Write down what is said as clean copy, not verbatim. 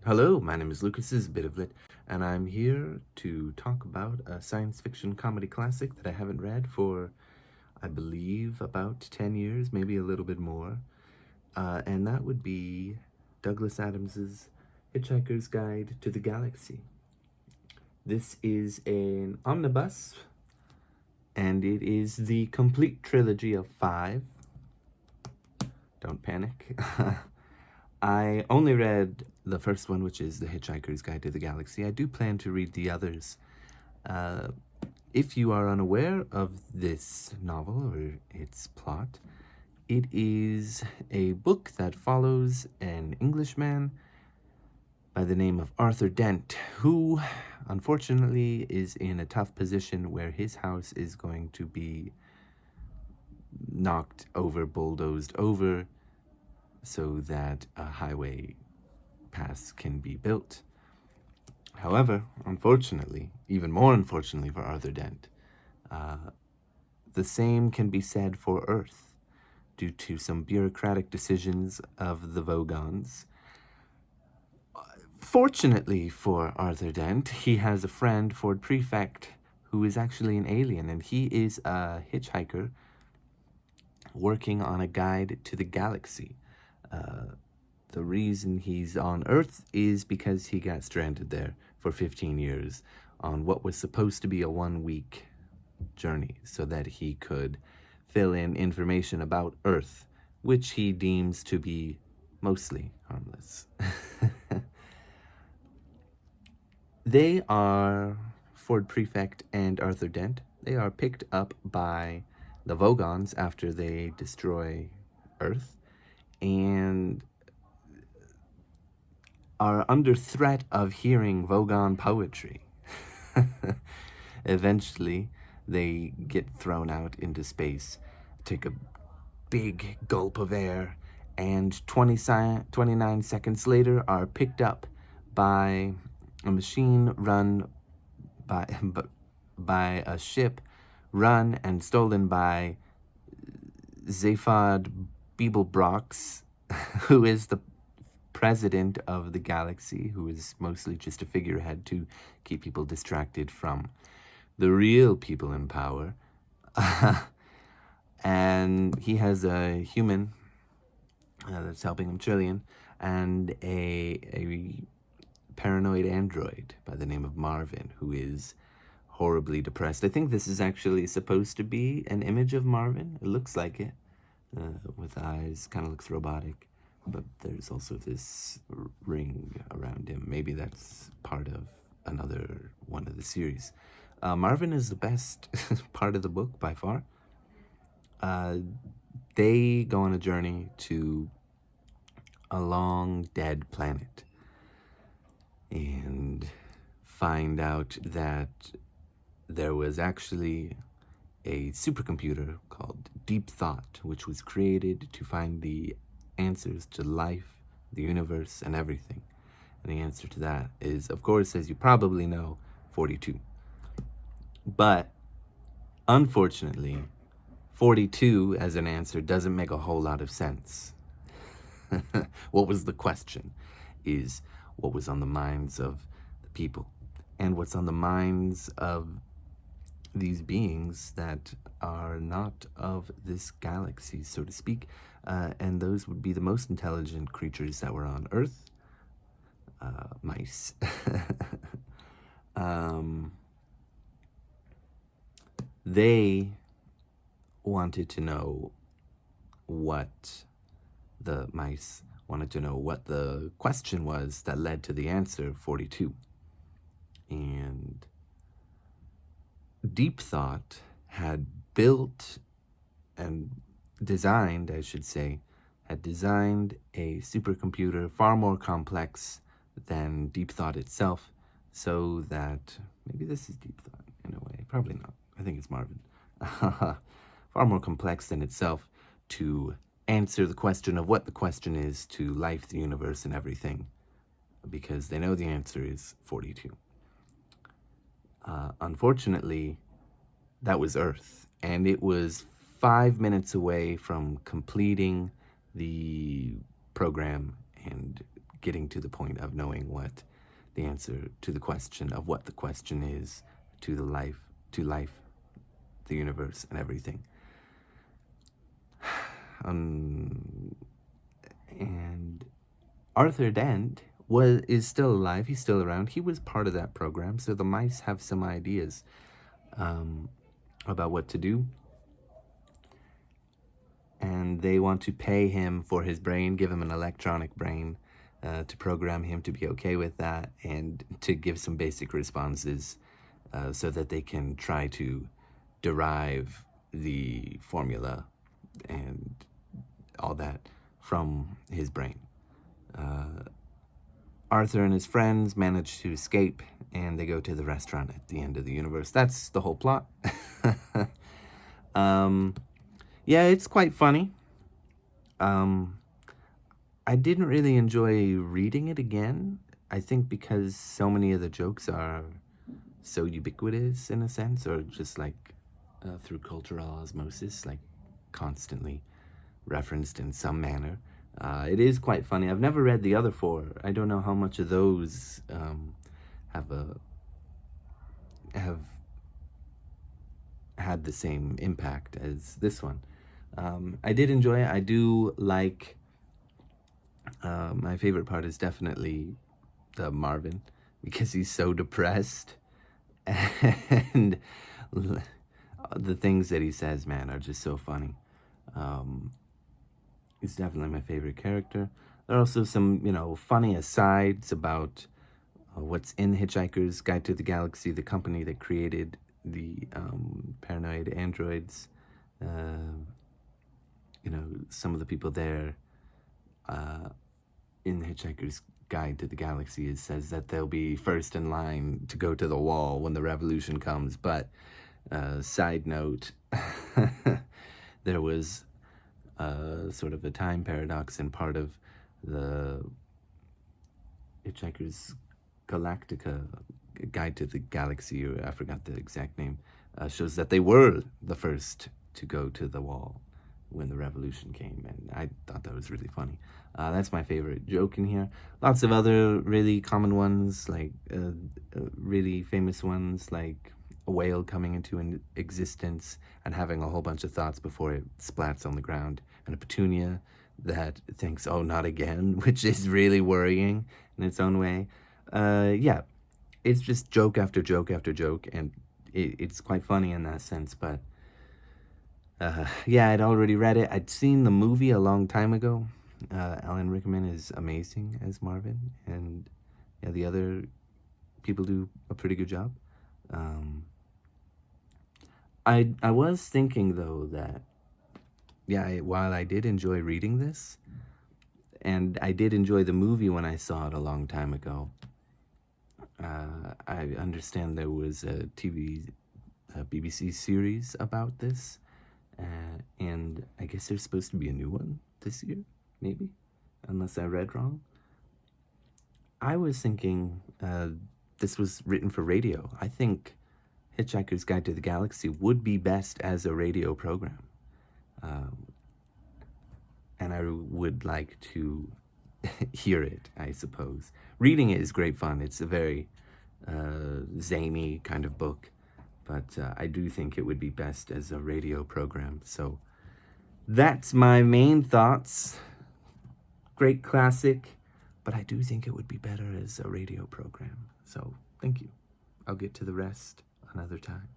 Hello, my name is Lucas's Bit of Lit, and I'm here to talk about a science fiction comedy classic that I haven't read for, I believe, about 10 years, maybe a little bit more. And that would be Douglas Adams's Hitchhiker's Guide to the Galaxy. This is an omnibus, and it is the complete trilogy of 5. Don't panic. I only read the first one, which is The Hitchhiker's Guide to the Galaxy. I do plan to read the others. Uh, if you are unaware of this novel or its plot, it is a book that follows an Englishman by the name of Arthur Dent, who unfortunately is in a tough position where his house is going to be knocked over, bulldozed over, so that a highway pass can be built. However, unfortunately, even more unfortunately for Arthur Dent, the same can be said for Earth due to some bureaucratic decisions of the Vogons. Fortunately for Arthur Dent, he has a friend, Ford Prefect, who is actually an alien, and he is a hitchhiker working on a guide to the galaxy. The reason he's on Earth is because he got stranded there for 15 years on what was supposed to be a 1-week journey so that he could fill in information about Earth, which he deems to be mostly harmless. They are, Ford Prefect and Arthur Dent, they are picked up by the Vogons after they destroy Earth and are under threat of hearing Vogon poetry. Eventually, they get thrown out into space, take a big gulp of air, and 29 seconds later are picked up by a machine run by, by a ship run and stolen by Zaphod Beeblebrox, who is the president of the galaxy, who is mostly just a figurehead to keep people distracted from the real people in power. And he has a human that's helping him, Trillian, and a paranoid android by the name of Marvin, who is horribly depressed. I think this is actually supposed to be an image of Marvin. It looks like it, with eyes, kind of looks robotic. But there's also this ring around him. Maybe that's part of another one of the series. Marvin is the best part of the book by far. They go on a journey to a long dead planet and find out that there was actually a supercomputer called Deep Thought, which was created to find the answers to life, the universe, and everything. And the answer to that is, of course, as you probably know, 42. But unfortunately, 42 as an answer doesn't make a whole lot of sense. What was the question is what was on the minds of the people, and what's on the minds of these beings that are not of this galaxy, so to speak. And those would be the most intelligent creatures that were on Earth. Mice. They wanted to know what the mice wanted to know what the question was that led to the answer 42. And Deep Thought had built and designed, I should say, had designed a supercomputer far more complex than Deep Thought itself, so that, maybe this is Deep Thought in a way, probably not, I think it's Marvin, far more complex than itself to answer the question of what the question is to life, the universe, and everything, because they know the answer is 42. Unfortunately, that was Earth, and it was 5 minutes away from completing the program and getting to the point of knowing what the answer to the question of what the question is to life, the universe, and everything. And Arthur Dent is still alive. He's still around. He was part of that program, so the mice have some ideas about what to do. And they want to pay him for his brain, give him an electronic brain, to program him to be okay with that, and to give some basic responses so that they can try to derive the formula and all that from his brain. Arthur and his friends manage to escape, and they go to the restaurant at the end of the universe. That's the whole plot. Yeah, it's quite funny. I didn't really enjoy reading it again. I think because so many of the jokes are so ubiquitous in a sense, or just like through cultural osmosis, like constantly referenced in some manner. It is quite funny. I've never read the other four. I don't know how much of those have had the same impact as this one. I did enjoy it. I do like. My favorite part is definitely the Marvin, because he's so depressed, and the things that he says, man, are just so funny. He's definitely my favorite character. There are also some, funny asides about what's in Hitchhiker's Guide to the Galaxy, the company that created the paranoid androids. Some of the people there in the Hitchhiker's Guide to the Galaxy, it says that they'll be first in line to go to the wall when the revolution comes. But side note, there was sort of a time paradox in part of the Hitchhiker's Galactica Guide to the Galaxy, or I forgot the exact name, shows that they were the first to go to the wall when the revolution came, and I thought that was really funny. That's my favorite joke in here. Lots of other really common ones, like really famous ones, like a whale coming into existence and having a whole bunch of thoughts before it splats on the ground, and a petunia that thinks, oh, not again, which is really worrying in its own way. Yeah, it's just joke after joke after joke, and it's quite funny in that sense, but yeah, I'd already read it. I'd seen the movie a long time ago. Alan Rickman is amazing as Marvin, and yeah, the other people do a pretty good job. I was thinking though that, yeah, while I did enjoy reading this, and I did enjoy the movie when I saw it a long time ago, I understand there was a BBC series about this. And I guess there's supposed to be a new one this year, maybe, unless I read wrong. I was thinking this was written for radio. I think Hitchhiker's Guide to the Galaxy would be best as a radio program. And I would like to hear it, I suppose. Reading it is great fun. It's a very zany kind of book. But I do think it would be best as a radio program. So that's my main thoughts. Great classic, but I do think it would be better as a radio program. So thank you. I'll get to the rest another time.